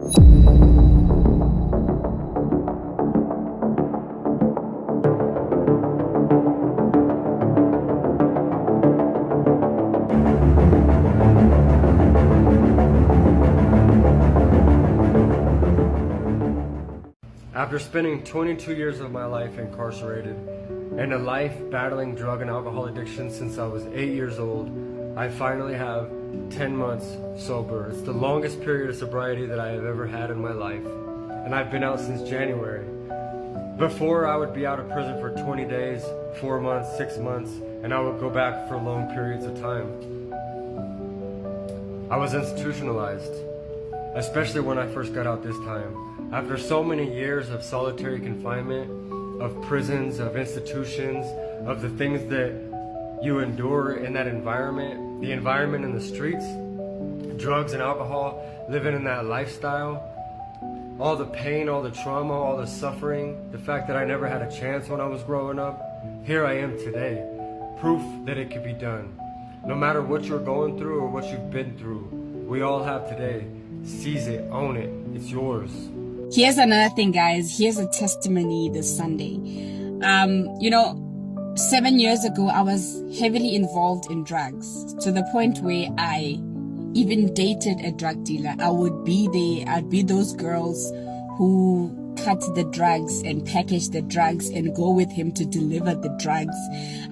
After spending 22 years of my life incarcerated and a life battling drug and alcohol addiction since I was 8 years old, I finally have 10 months sober. It's the longest period of sobriety that I have ever had in my life, and I've been out since January. Before, I would be out of prison for 20 days, 4 months, 6 months, and I would go back for long periods of time. I was institutionalized, especially when I first got out this time. After so many years of solitary confinement, of prisons, of institutions, of the things that you endure in that environment, the environment in the streets, drugs and alcohol, living in that lifestyle, all the pain, all the trauma, all the suffering, the fact that I never had a chance when I was growing up, here I am today, proof that it could be done. No matter what you're going through or what you've been through, we all have today. Seize it, own it, it's yours. Here's another thing, guys. Here's a testimony this Sunday. 7 years ago, I was heavily involved in drugs to the point where I even dated a drug dealer. I would be there. I'd be those girls who cut the drugs and package the drugs and go with him to deliver the drugs.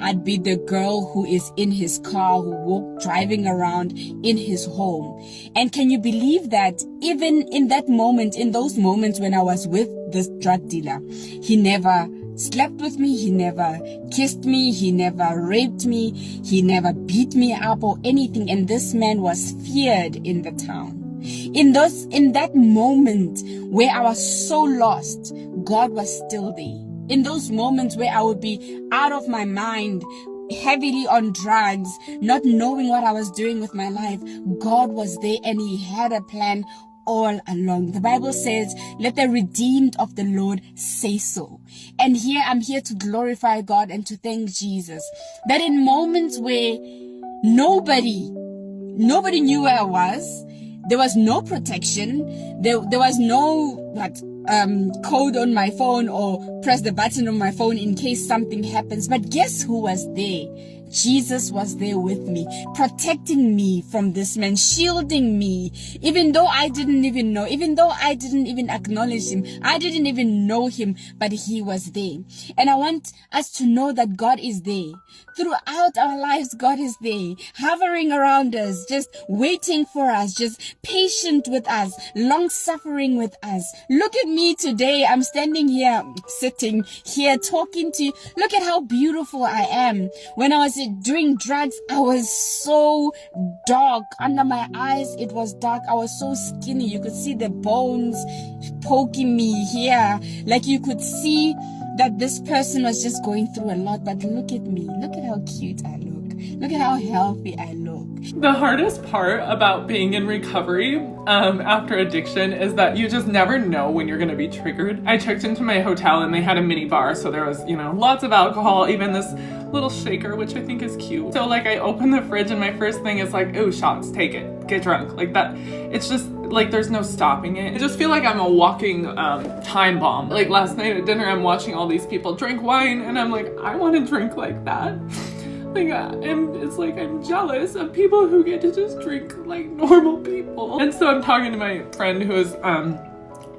I'd be the girl who is in his car, who driving around in his home. And can you believe that even in that moment, in those moments when I was with this drug dealer, he never slept with me, he never kissed me, he never raped me, he never beat me up or anything. And this man was feared in the town. In that moment where I was so lost, God was still there. In those moments where I would be out of my mind, heavily on drugs, not knowing what I was doing with my life, God was there and he had a plan all along. The Bible says, let the redeemed of the Lord say so. And here I'm here to glorify God and to thank Jesus that in moments where nobody knew where I was, there was no protection. There was no code on my phone or press the button on my phone in case something happens. But guess who was there? Jesus was there with me, protecting me from this man, shielding me, even though I didn't even know, even though I didn't even acknowledge him, I didn't even know him, but he was there. And I want us to know that God is there. Throughout our lives, God is there, hovering around us, just waiting for us, just patient with us, long-suffering with us. Look at me today. I'm standing here, sitting here, talking to you. Look at how beautiful I am. When I was doing drugs, I was so dark. Under my eyes, it was dark. I was so skinny. You could see the bones poking me here. Like you could see that this person was just going through a lot. But look at me. Look at how cute I look. Look at how healthy I look. The hardest part about being in recovery after addiction is that you just never know when you're going to be triggered. I checked into my hotel and they had a mini bar, so there was, lots of alcohol, even this little shaker, which I think is cute. So I open the fridge and my first thing is like, ooh, shots, take it, get drunk, like that. It's just like there's no stopping it. I just feel like I'm a walking time bomb. Like last night at dinner, I'm watching all these people drink wine and I'm like, I want to drink like that. I'm jealous of people who get to just drink like normal people. And so I'm talking to my friend who is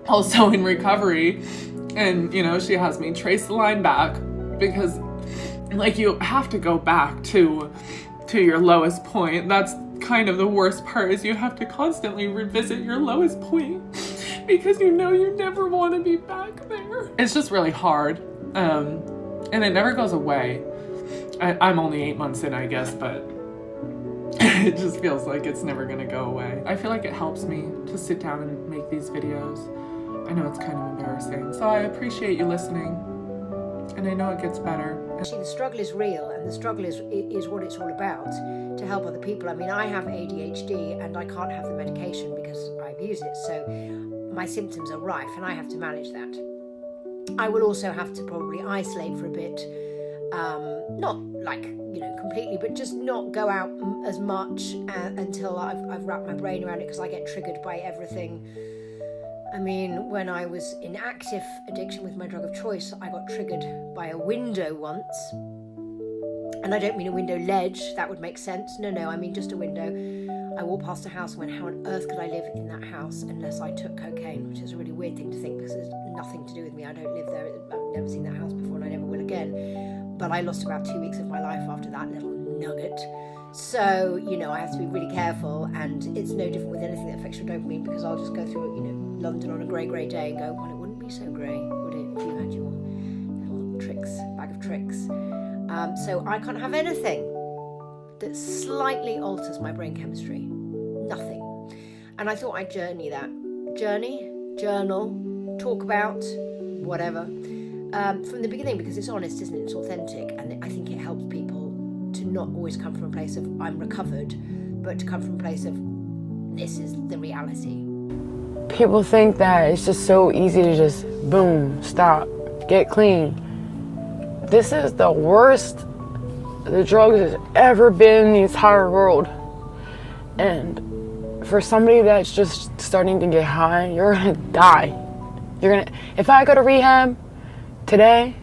also in recovery, and she has me trace the line back because you have to go back to your lowest point. That's kind of the worst part, is you have to constantly revisit your lowest point because you never want to be back there. It's just really hard, and it never goes away. I'm only 8 months in, I guess, but it just feels like it's never gonna go away. I feel like it helps me to sit down and make these videos. I know it's kind of embarrassing, so I appreciate you listening, and I know it gets better. Actually, the struggle is real, and the struggle is what it's all about, to help other people. I mean, I have ADHD, and I can't have the medication because I abuse it, so my symptoms are rife, and I have to manage that. I will also have to probably isolate for a bit, not completely, but just not go out as much until I've wrapped my brain around it, because I get triggered by everything I mean, when I was in active addiction with my drug of choice, I got triggered by a window once. And I don't mean a window ledge, that would make sense. No, I mean just a window. I walked past a house and went, how on earth could I live in that house unless I took cocaine? Which is a really weird thing to think because it's nothing to do with me. I don't live there. I've never seen that house before and I never will again. But I lost about 2 weeks of my life after that little nugget. So, you know, I have to be really careful, and it's no different with anything that affects your dopamine, because I'll just go through, you know, London on a grey day and go, well, it wouldn't be so grey, would it, if you had your little bag of tricks. So I can't have anything that slightly alters my brain chemistry. Nothing. And I thought I'd journal, talk about, whatever, from the beginning, because it's honest, isn't it? It's authentic, and I think it helps people to not always come from a place of I'm recovered, but to come from a place of this is the reality. People think that it's just so easy to just boom, stop, get clean. This is the worst the drugs has ever been in the entire world. And for somebody that's just starting to get high, you're gonna die. If I go to rehab today,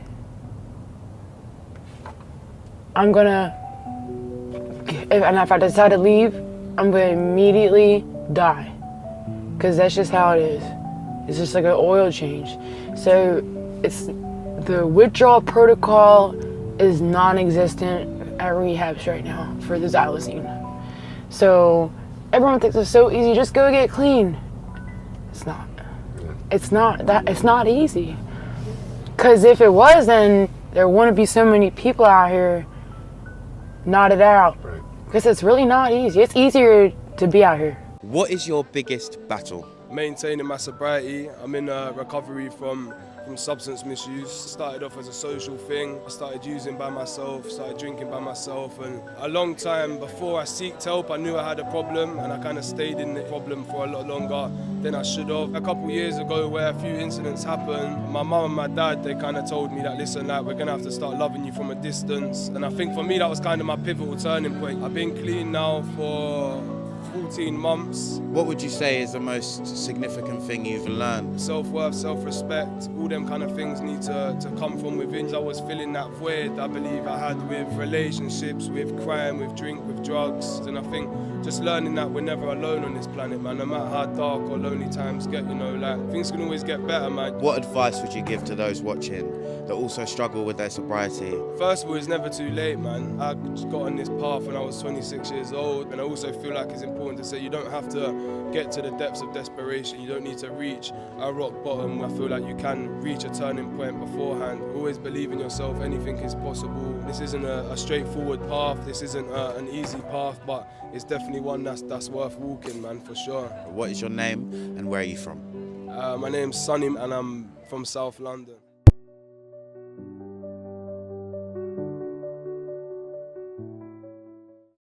and if I decide to leave, I'm gonna immediately die. Because that's just how it is. It's just like an oil change. So the withdrawal protocol is non-existent at rehabs right now for the xylazine. So everyone thinks it's so easy, just go get clean. It's not. It's not easy. Because if it was, then there wouldn't be so many people out here knotted out. Right. Because it's really not easy. It's easier to be out here. What is your biggest battle? Maintaining my sobriety. I'm in recovery from substance misuse. Started off as a social thing. I started using by myself, started drinking by myself, and a long time before I sought help, I knew I had a problem, and I kind of stayed in the problem for a lot longer than I should have. A couple years ago, where a few incidents happened, my mum and my dad, they kind of told me that, listen, like, we're gonna have to start loving you from a distance. And I think for me, that was kind of my pivotal turning point. I've been clean now for 14 months. What would you say is the most significant thing you've learned? Self-worth, self-respect, all them kind of things need to come from within. I was filling that void I believe I had with relationships, with crime, with drink, with drugs. And I think just learning that we're never alone on this planet, man. No matter how dark or lonely times get, you know, like, things can always get better, man. What advice would you give to those watching that also struggle with their sobriety? First of all, it's never too late, man. I got on this path when I was 26 years old, and I also feel like it's important to say you don't have to get to the depths of desperation. You don't need to reach a rock bottom. I feel like you can reach a turning point beforehand. Always believe in yourself. Anything is possible. This isn't a straightforward path. This isn't an easy path, but it's definitely one that's worth walking, man, for sure. What is your name and where are you from? My name's Sonny and I'm from South London.